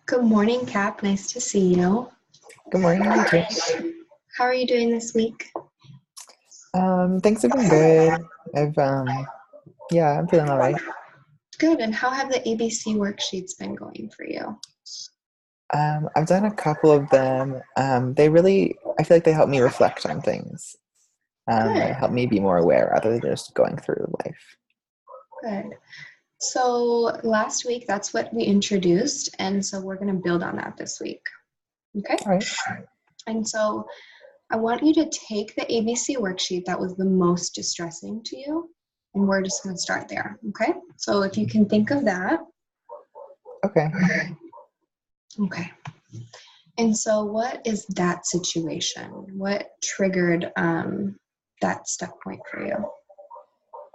Good morning, Cap. Nice to see you. Good morning, you too. How are you doing this week? Things have been good. I've yeah, I'm feeling all right. Good. And how have the ABC worksheets been going for you? I've done a couple of them. I feel like they help me reflect on things. They Good. help me be more aware rather than just going through life. Good. So last week, that's what we introduced. And so we're going to build on that this week. Okay. All right. And so I want you to take the ABC worksheet that was the most distressing to you. And we're just going to start there. Okay. So if you can think of that. Okay. Okay. And so what is that situation? What triggered that stuck point for you?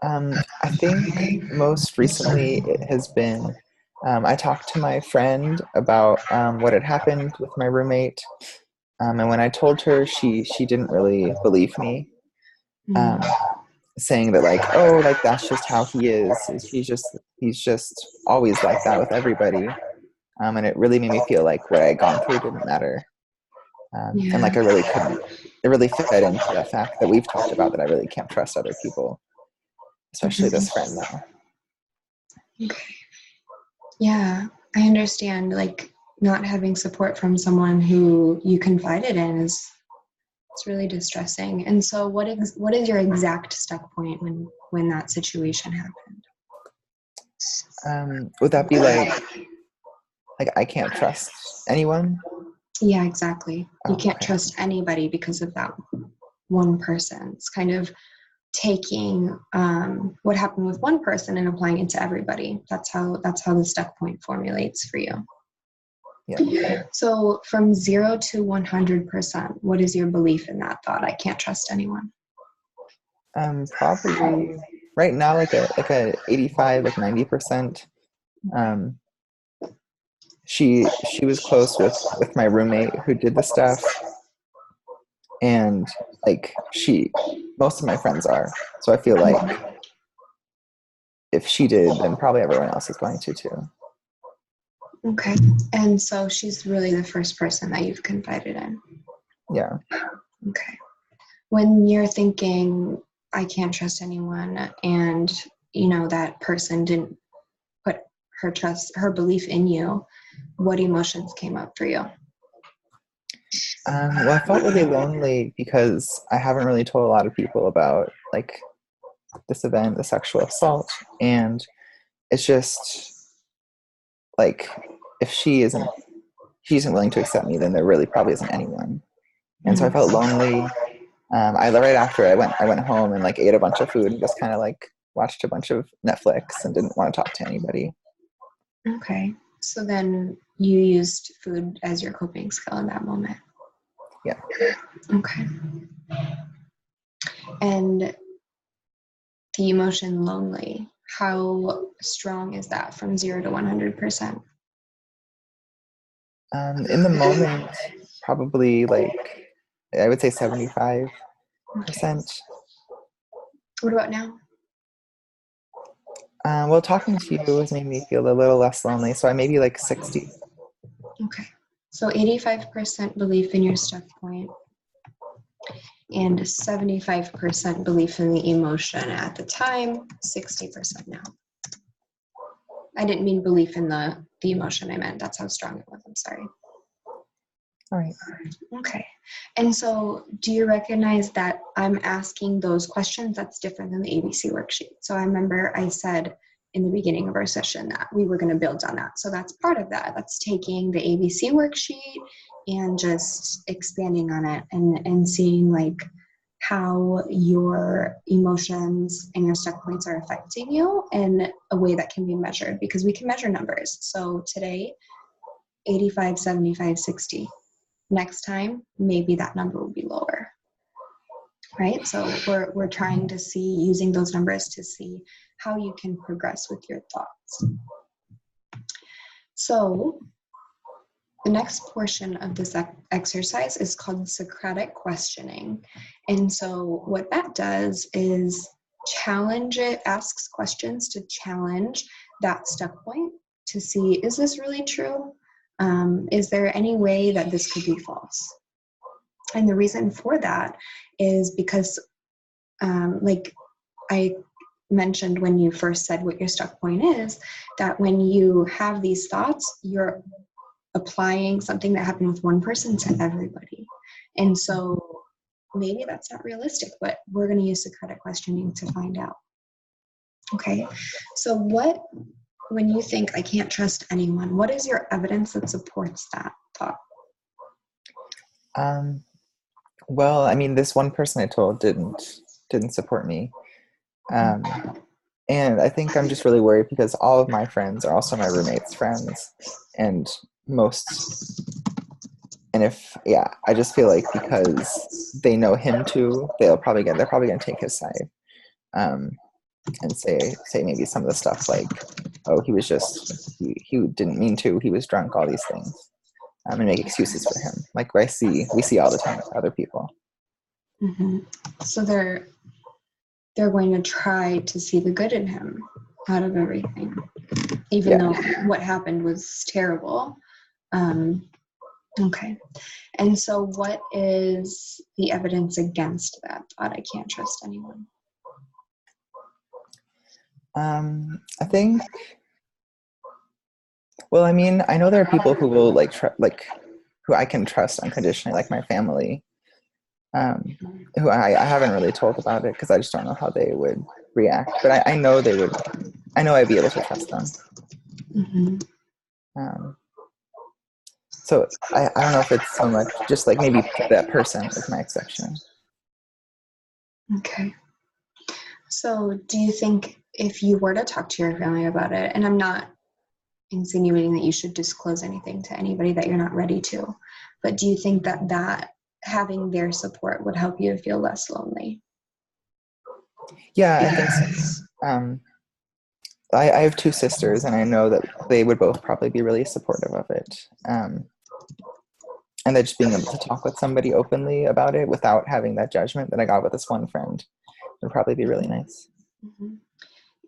I think most recently it has been I talked to my friend about what had happened with my roommate, and when I told her, she didn't really believe me. Um, Mm. Saying that like, oh, like that's just how he is he's just always like that with everybody. And it really made me feel like what I had gone through didn't matter. And Yeah. like I really couldn't, it really fed into the fact that we've talked about that I really can't trust other people, especially this Mhm. friend now. Okay. Yeah, I understand. Like not having support from someone who you confided in is it's really distressing. And so, what is your exact stuck point when that situation happened? Would that be like I can't trust anyone? Yeah, exactly. You Oh, can't okay. trust anybody because of that one person. It's kind of taking what happened with one person and applying it to everybody. That's how the stuck point formulates for you. Yeah. So from 0 to 100%, what is your belief in that thought? I can't trust anyone. Probably right now like a 85, like 90%. Um, she was close with my roommate who did the stuff, and like she most of my friends are, so I feel like if she did, then probably everyone else is going to too. Okay. And so she's really the first person that you've confided in. Yeah. Okay. When you're thinking, I can't trust anyone, and that person didn't put her belief in you, what emotions came up for you? Well, I felt really lonely because I haven't really told a lot of people about like this event, the sexual assault, and it's just like if she isn't willing to accept me, then there really probably isn't anyone. And so I Mm. felt lonely. I right after I went home and like ate a bunch of food and just kind of like watched a bunch of Netflix and didn't want to talk to anybody. Okay. So then you used food as your coping skill in that moment. Yeah. Okay. And the emotion lonely, how strong is that from 0 to 100%? In the moment, probably like I would say 75%. Okay. What about now? Well, talking to you has made me feel a little less lonely, so I maybe like 60. Okay. So 85% belief in your stuck point and 75% belief in the emotion at the time, 60% now. I didn't mean belief in the emotion. I meant that's how strong it was. I'm sorry. All right. Okay. And so do you recognize that I'm asking those questions that's different than the ABC worksheet? So I remember I said in the beginning of our session that we were going to build on that. So that's part of that. That's taking the ABC worksheet and just expanding on it and seeing like how your emotions and your stuck points are affecting you in a way that can be measured, because we can measure numbers. So today, 85, 75, 60. Next time, maybe that number will be lower, right? So we're trying to see, using those numbers to see how you can progress with your thoughts. So the next portion of this exercise is called Socratic questioning. And so what that does is challenge it, asks questions to challenge that stuck point to see, is this really true? Is there any way that this could be false? And the reason for that is because, like I mentioned when you first said what your stuck point is, that when you have these thoughts, you're applying something that happened with one person to everybody. And so maybe that's not realistic, but we're going to use Socratic questioning to find out. Okay, so when you think I can't trust anyone, what is your evidence that supports that thought? Well, I mean, this one person I told didn't support me. And I think I'm just really worried because all of my friends are also my roommate's friends. And I just feel like because they know him too, they're probably gonna take his side. And say maybe some of the stuff like, oh, he didn't mean to, he was drunk, all these things. And make excuses for him, like we see all the time with other people. Mm-hmm. So they're going to try to see the good in him out of everything, even though what happened was terrible. Okay. And so what is the evidence against that thought, I can't trust anyone? I think, well, I mean, I know there are people who will who I can trust unconditionally, like my family, who I haven't really told about it because I just don't know how they would react. But I know they would. I know I'd be able to trust them. Mm-hmm. So I don't know if it's so much just like maybe that person is my exception. Okay. So do you think if you were to talk to your family about it, and I'm not insinuating that you should disclose anything to anybody that you're not ready to, but do you think that having their support would help you to feel less lonely? Yeah, I think so. I have two sisters, and I know that they would both probably be really supportive of it. And that just being able to talk with somebody openly about it without having that judgment that I got with this one friend would probably be really nice. Mm-hmm.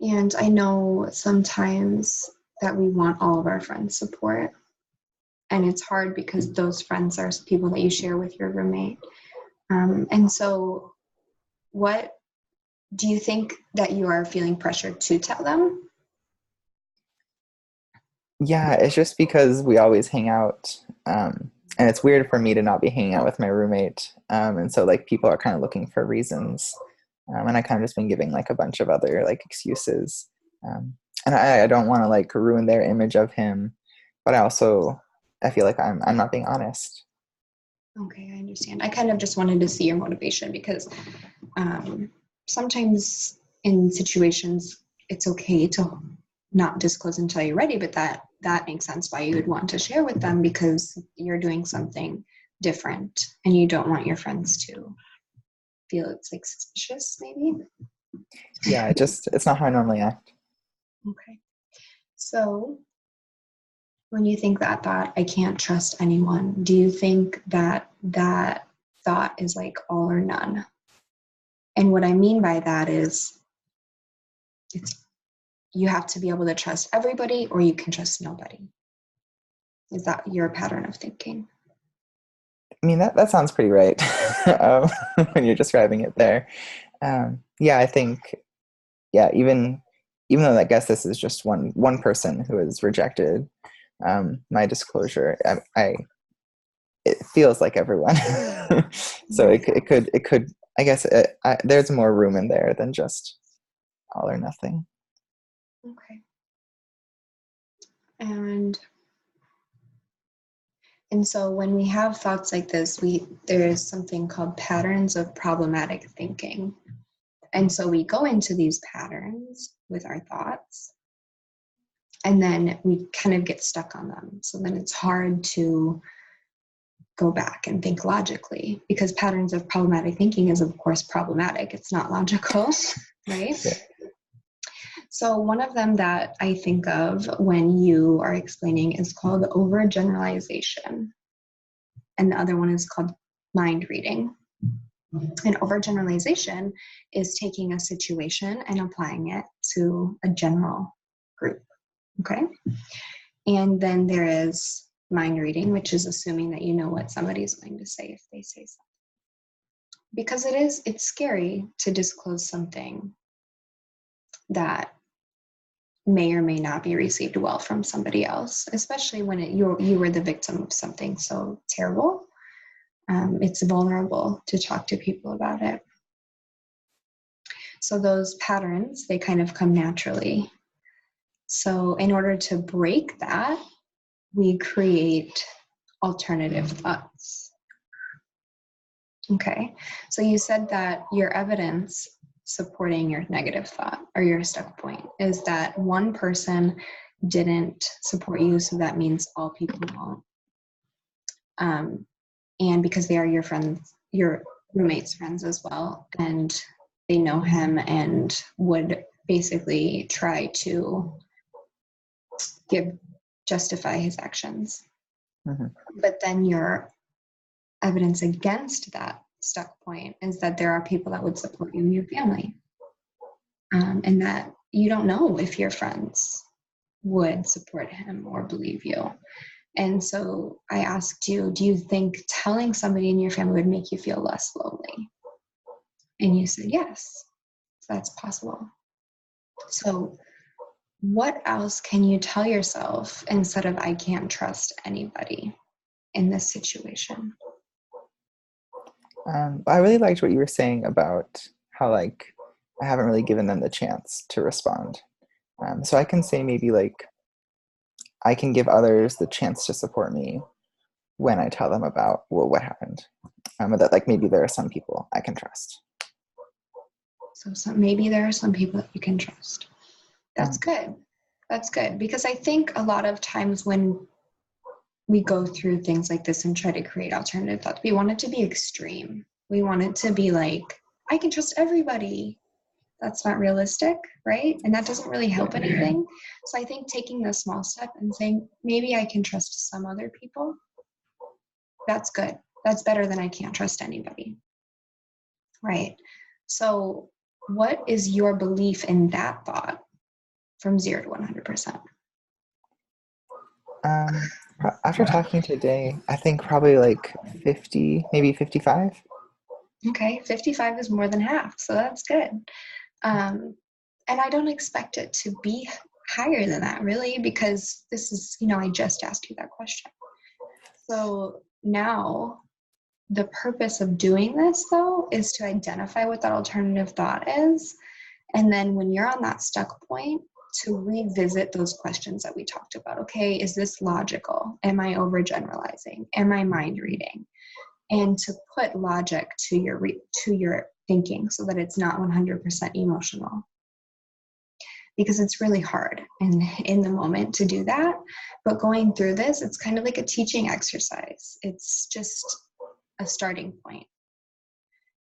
And I know sometimes that we want all of our friends' support. And it's hard because those friends are people that you share with your roommate. And so what do you think that you are feeling pressured to tell them? Yeah, it's just because we always hang out. And it's weird for me to not be hanging out with my roommate. And so like people are kind of looking for reasons. And I kind of just been giving like a bunch of other like excuses. And I don't want to like ruin their image of him, but I feel like I'm not being honest. Okay, I understand. I kind of just wanted to see your motivation because sometimes in situations it's okay to not disclose until you're ready, but that makes sense why you would want to share with them because you're doing something different and you don't want your friends to feel it's like suspicious, maybe. Yeah, it's not how I normally act. Okay. So when you think that thought, I can't trust anyone, do you think that thought is like all or none? And what I mean by that is you have to be able to trust everybody or you can trust nobody. Is that your pattern of thinking? I mean, that sounds pretty right when you're describing it there. Yeah, I think, even though I guess this is just one person who has rejected my disclosure, it feels like everyone. So it could, I guess there's more room in there than just all or nothing. Okay. And so when we have thoughts like this, there is something called patterns of problematic thinking. And so we go into these patterns with our thoughts, and then we kind of get stuck on them. So then it's hard to go back and think logically because patterns of problematic thinking is, of course, problematic. It's not logical, right? Yeah. So one of them that I think of when you are explaining is called overgeneralization. And the other one is called mind reading. And overgeneralization is taking a situation and applying it to a general group, okay? And then there is mind reading, which is assuming that you know what somebody's going to say if they say something. Because it's scary to disclose something that may or may not be received well from somebody else, especially when you were the victim of something so terrible. It's vulnerable to talk to people about it. So those patterns, they kind of come naturally. So in order to break that, we create alternative thoughts. Okay, so you said that your evidence supporting your negative thought or your stuck point is that one person didn't support you, so that means all people won't. And because they are your friends, your roommate's friends as well, and they know him and would basically try to justify his actions. Mm-hmm. But then your evidence against that stuck point is that there are people that would support you in your family, and that you don't know if your friends would support him or believe you. And so I asked you, do you think telling somebody in your family would make you feel less lonely? And you said yes, that's possible. So what else can you tell yourself instead of I can't trust anybody in this situation? I really liked what you were saying about how like I haven't really given them the chance to respond. So I can say maybe like I can give others the chance to support me when I tell them about what happened. That like maybe there are some people I can trust. So maybe there are some people that you can trust. That's good. That's good. Because I think a lot of times when we go through things like this and try to create alternative thoughts, we want it to be extreme. We want it to be like, I can trust everybody. That's not realistic, right? And that doesn't really help anything. So I think taking the small step and saying, maybe I can trust some other people, that's good. That's better than I can't trust anybody, right? So what is your belief in that thought from 0 to 100%? After talking today, I think probably like 50, maybe 55. Okay, 55 is more than half, so that's good. And I don't expect it to be higher than that, really, because this is, I just asked you that question. So now the purpose of doing this, though, is to identify what that alternative thought is. And then when you're on that stuck point, to revisit those questions that we talked about. Okay, is this logical? Am I overgeneralizing? Am I mind reading? And to put logic to your thinking so that it's not 100% emotional. Because it's really hard in the moment to do that. But going through this, it's kind of like a teaching exercise. It's just a starting point.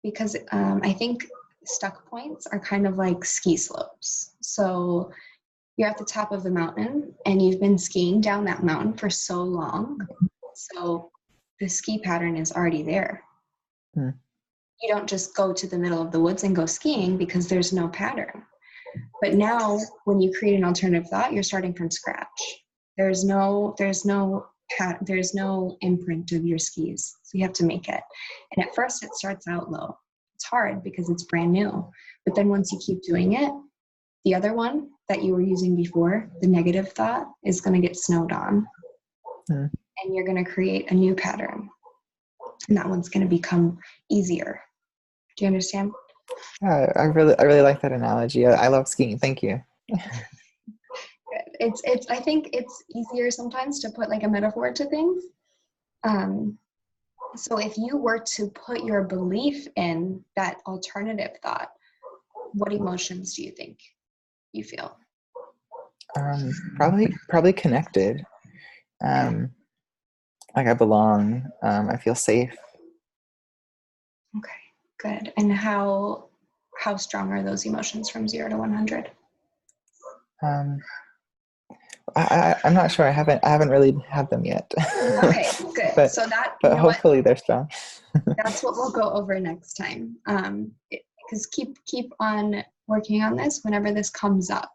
Because I think stuck points are kind of like ski slopes. So you're at the top of the mountain and you've been skiing down that mountain for so long. So the ski pattern is already there. You don't just go to the middle of the woods and go skiing because there's no pattern. But now when you create an alternative thought, you're starting from scratch. There's no imprint of your skis. So you have to make it. And at first it starts out low. It's hard because it's brand new. But then once you keep doing it, the other one that you were using before, the negative thought, is going to get snowed on. And you're going to create a new pattern. And that one's going to become easier. Do you understand? Yeah, I really like that analogy. I love skiing. Thank you. It's I think it's easier sometimes to put like a metaphor to things. So if you were to put your belief in that alternative thought, what emotions do you think you feel? Probably connected. Like I belong. I feel safe. Okay, good. And how strong are those emotions from 0 to 100? I'm not sure. I haven't really had them yet. Okay, good. but so that but hopefully they're strong. That's what we'll go over next time. Because keep on working on this whenever this comes up.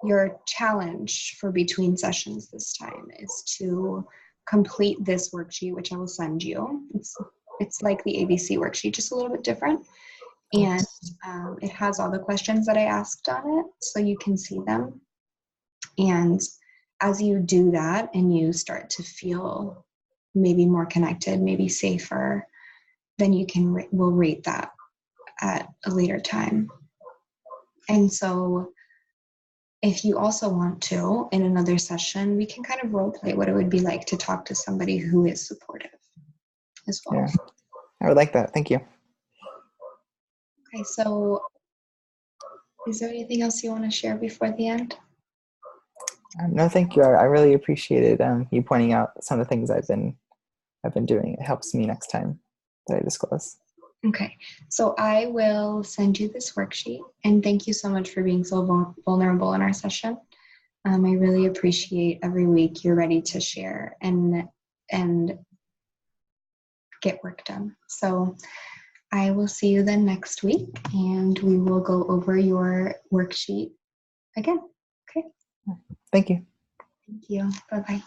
Your challenge for between sessions this time is to complete this worksheet, which I will send you. It's like the ABC worksheet, just a little bit different. And it has all the questions that I asked on it, so you can see them. And as you do that and you start to feel maybe more connected, maybe safer, then you can we'll rate that at a later time. And so if you also want to, in another session, we can kind of role play what it would be like to talk to somebody who is supportive as well. Yeah, I would like that. Thank you. Okay, so is there anything else you want to share before the end? No, thank you. I really appreciated you pointing out some of the things I've been doing. It helps me next time that I disclose. Okay, so I will send you this worksheet, and thank you so much for being so vulnerable in our session. I really appreciate every week you're ready to share and get work done. So I will see you then next week, and we will go over your worksheet again. Okay. Thank you. Thank you. Bye-bye.